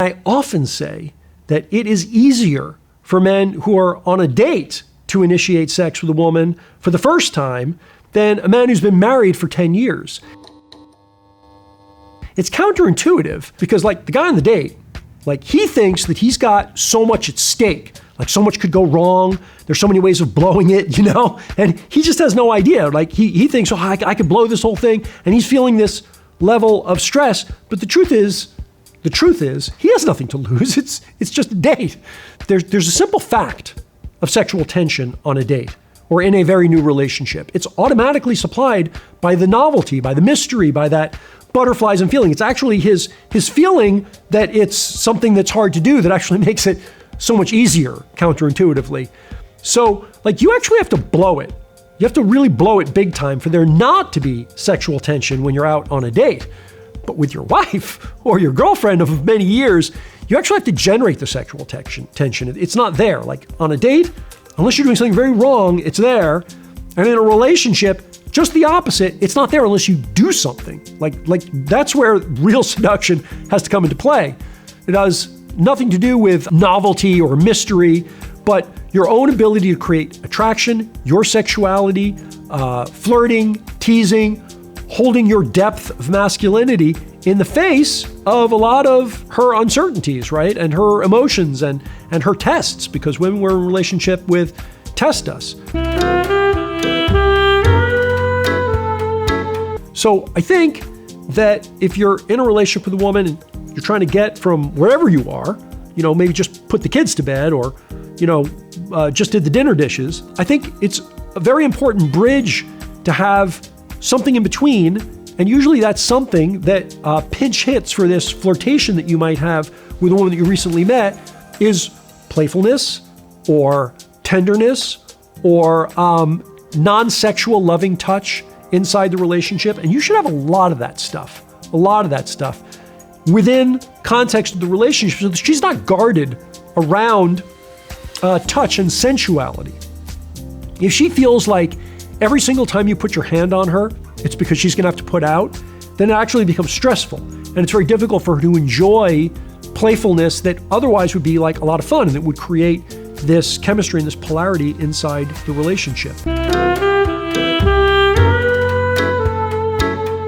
I often say that it is easier for men who are on a date to initiate sex with a woman for the first time than a man who's been married for 10 years. It's counterintuitive because like the guy on the date, like he thinks that he's got so much at stake, like so much could go wrong. There's so many ways of blowing it, you know, and he just has no idea. Like he thinks, oh, I could blow this whole thing. And he's feeling this level of stress. But the truth is, he has nothing to lose. It's just a date. There's a simple fact of sexual tension on a date or in a very new relationship. It's automatically supplied by the novelty, by the mystery, by that butterflies and feeling. It's actually his feeling that it's something that's hard to do that actually makes it so much easier counterintuitively. So like you actually have to blow it. You have to really blow it big time for there not to be sexual tension when you're out on a date. But with your wife or your girlfriend of many years, you actually have to generate the sexual tension. It's not there. Like on a date, unless you're doing something very wrong, it's there. And in a relationship, just the opposite. It's not there unless you do something. Like that's where real seduction has to come into play. It has nothing to do with novelty or mystery, but your own ability to create attraction, your sexuality, flirting, teasing, holding your depth of masculinity in the face of a lot of her uncertainties, right? And her emotions and her tests, because women we're in a relationship with test us. So I think that if you're in a relationship with a woman and you're trying to get from wherever you are, you know, maybe just put the kids to bed or, you know, just did the dinner dishes, I think it's a very important bridge to have something in between. And usually that's something that pinch hits for this flirtation that you might have with a woman that you recently met is playfulness or tenderness or non-sexual loving touch inside the relationship. And you should have a lot of that stuff within context of the relationship so that she's not guarded around touch and sensuality. If she feels like every single time you put your hand on her, it's because she's gonna have to put out, then it actually becomes stressful. And it's very difficult for her to enjoy playfulness that otherwise would be like a lot of fun and it would create this chemistry and this polarity inside the relationship.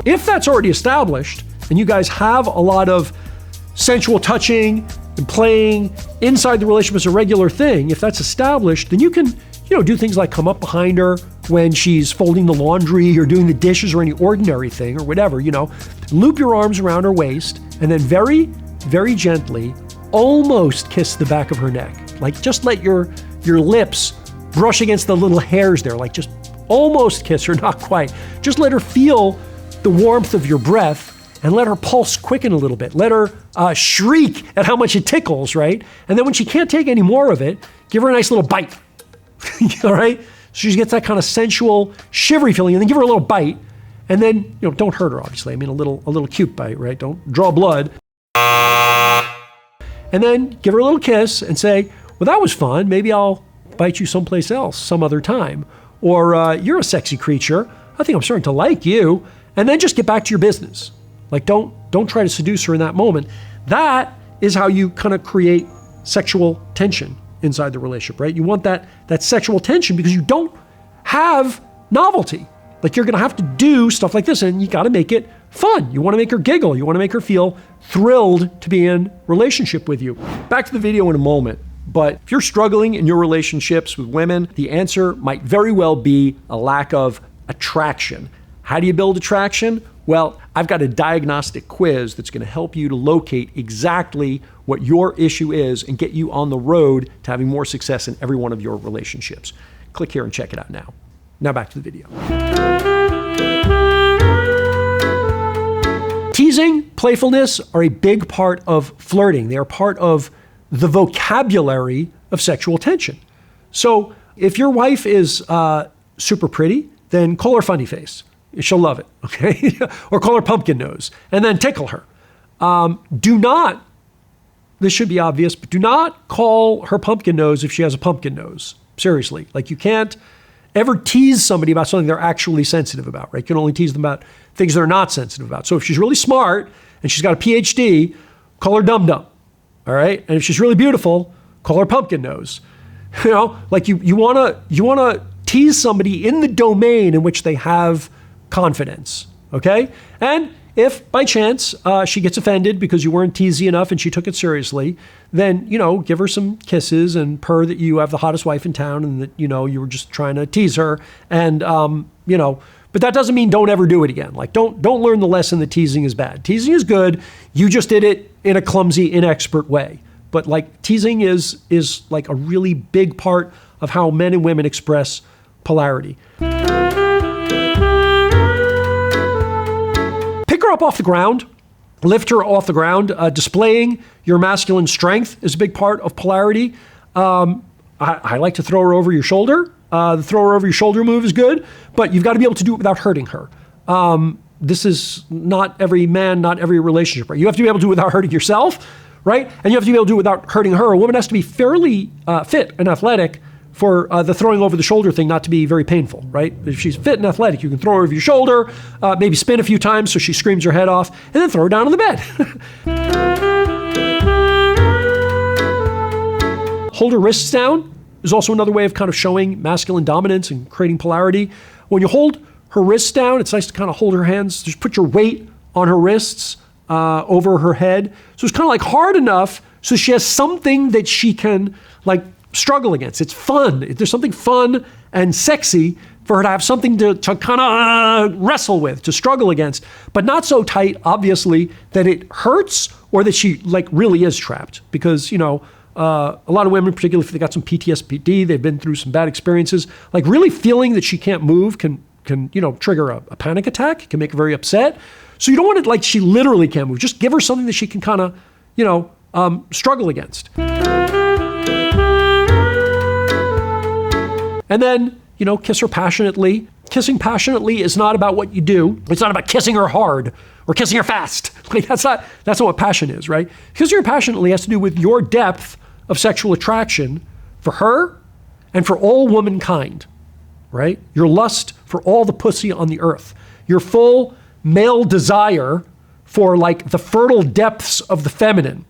If that's already established and you guys have a lot of sensual touching and playing inside the relationship as a regular thing, if that's established, then you can, you know, do things like come up behind her when she's folding the laundry or doing the dishes or any ordinary thing or whatever, you know, loop your arms around her waist and then very, very gently almost kiss the back of her neck. Like just let your lips brush against the little hairs there, like just almost kiss her, not quite. Just let her feel the warmth of your breath and let her pulse quicken a little bit. Let her shriek at how much it tickles, right? And then when she can't take any more of it, give her a nice little bite, all right? So she gets that kind of sensual, shivery feeling, and then give her a little bite. And then, you know, don't hurt her, obviously. I mean, a little cute bite, right? Don't draw blood. And then give her a little kiss and say, well, that was fun. Maybe I'll bite you someplace else some other time. Or you're a sexy creature. I think I'm starting to like you. And then just get back to your business. Like don't try to seduce her in that moment. That is how you kind of create sexual tension inside the relationship, right? You want that sexual tension because you don't have novelty. Like you're gonna have to do stuff like this and you gotta make it fun. You wanna make her giggle. You wanna make her feel thrilled to be in relationship with you. Back to the video in a moment. But if you're struggling in your relationships with women, the answer might very well be a lack of attraction. How do you build attraction? Well, I've got a diagnostic quiz that's going to help you to locate exactly what your issue is and get you on the road to having more success in every one of your relationships. Click here and check it out now. Now back to the video. Teasing, playfulness are a big part of flirting. They are part of the vocabulary of sexual tension. So if your wife is super pretty, then call her funny face. She'll love it, okay? Or call her pumpkin nose and then tickle her. Do not, this should be obvious, but do not call her pumpkin nose if she has a pumpkin nose. Seriously, like you can't ever tease somebody about something they're actually sensitive about, right? You can only tease them about things they're not sensitive about. So if she's really smart and she's got a PhD, call her dum-dum. all right? And if she's really beautiful, call her pumpkin nose. You know, like you wanna tease somebody in the domain in which they have confidence, okay? And if by chance she gets offended because you weren't teasy enough and she took it seriously, then, you know, give her some kisses and purr that you have the hottest wife in town and that, you know, you were just trying to tease her. And, you know, but that doesn't mean don't ever do it again. Like, don't learn the lesson that teasing is bad. Teasing is good. You just did it in a clumsy, inexpert way. But like teasing is like a really big part of how men and women express polarity. Pick her up off the ground, lift her off the ground. Displaying your masculine strength is a big part of polarity. I like to throw her over your shoulder. The throw her over your shoulder move is good, but you've got to be able to do it without hurting her. This is not every man, not every relationship. Right? You have to be able to do it without hurting yourself, right? And you have to be able to do it without hurting her. A woman has to be fairly fit and athletic for the throwing over the shoulder thing not to be very painful, right? If she's fit and athletic, you can throw her over your shoulder, maybe spin a few times so she screams her head off, and then throw her down on the bed. Hold her wrists down is also another way of kind of showing masculine dominance and creating polarity. When you hold her wrists down, it's nice to kind of hold her hands, just put your weight on her wrists over her head. So it's kind of like hard enough so she has something that she can like struggle against. It's fun. There's something fun and sexy for her to have something to kind of wrestle with, to struggle against, but not so tight, obviously, that it hurts or that she like really is trapped. Because, you know, a lot of women, particularly if they got some PTSD, they've been through some bad experiences, like really feeling that she can't move can you know, trigger a panic attack, can make her very upset. So you don't want it like she literally can't move. Just give her something that she can kind of, you know, struggle against. And then, you know, kiss her passionately. Kissing passionately is not about what you do. It's not about kissing her hard or kissing her fast. Like that's not what passion is, right? Kissing her passionately has to do with your depth of sexual attraction for her and for all womankind, right? Your lust for all the pussy on the earth. Your full male desire for like the fertile depths of the feminine.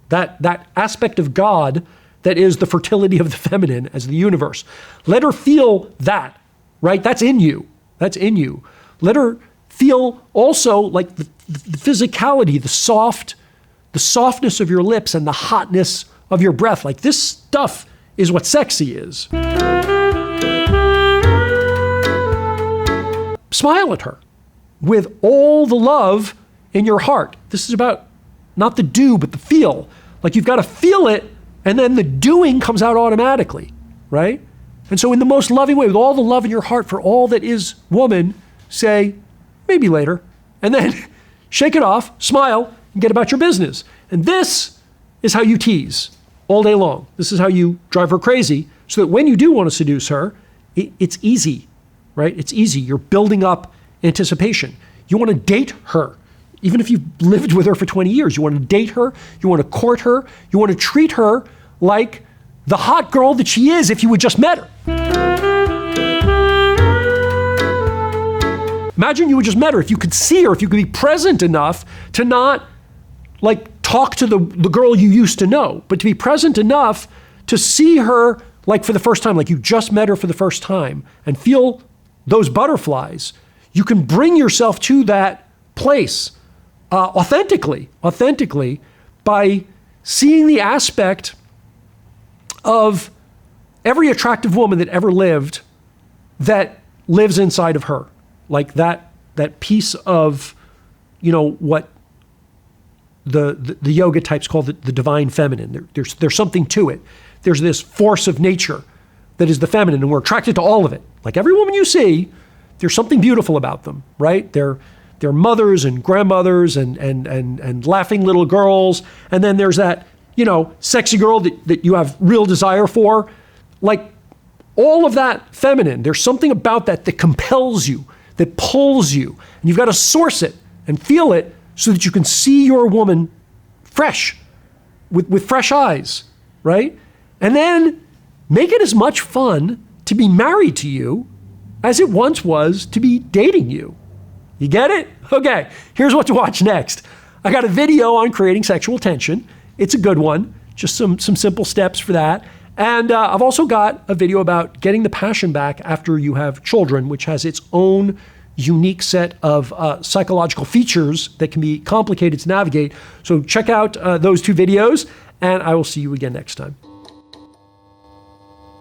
That aspect of God that is the fertility of the feminine as the universe. Let her feel that, right? That's in you. That's in you. Let her feel also like the physicality, the softness of your lips and the hotness of your breath. Like this stuff is what sexy is. Smile at her with all the love in your heart. This is about not the do, but the feel. Like you've got to feel it, and then the doing comes out automatically, right? And so in the most loving way, with all the love in your heart for all that is woman, say, maybe later, and then shake it off, smile, and get about your business. And this is how you tease all day long. This is how you drive her crazy so that when you do want to seduce her, it's easy, right? It's easy. You're building up anticipation. You want to date her. Even if you've lived with her for 20 years, you want to date her, you want to court her, you want to treat her like the hot girl that she is if you had just met her. Imagine you had just met her, if you could see her, if you could be present enough to not like talk to the girl you used to know, but to be present enough to see her like for the first time, like you just met her for the first time and feel those butterflies. You can bring yourself to that place authentically by seeing the aspect of every attractive woman that ever lived that lives inside of her. Like that piece of, you know, what the yoga types call the divine feminine. There's something to it. There's this force of nature that is the feminine, and we're attracted to all of it. Like every woman you see, there's something beautiful about them, right? They're mothers and grandmothers and laughing little girls. And then there's that, you know, sexy girl that you have real desire for. Like all of that feminine, there's something about that compels you, that pulls you. And you've got to source it and feel it so that you can see your woman fresh, with fresh eyes, right? And then make it as much fun to be married to you as it once was to be dating you. You get it? Okay, here's what to watch next. I got a video on creating sexual tension. It's a good one. Just some simple steps for that. And I've also got a video about getting the passion back after you have children, which has its own unique set of psychological features that can be complicated to navigate. So check out those 2 videos, and I will see you again next time.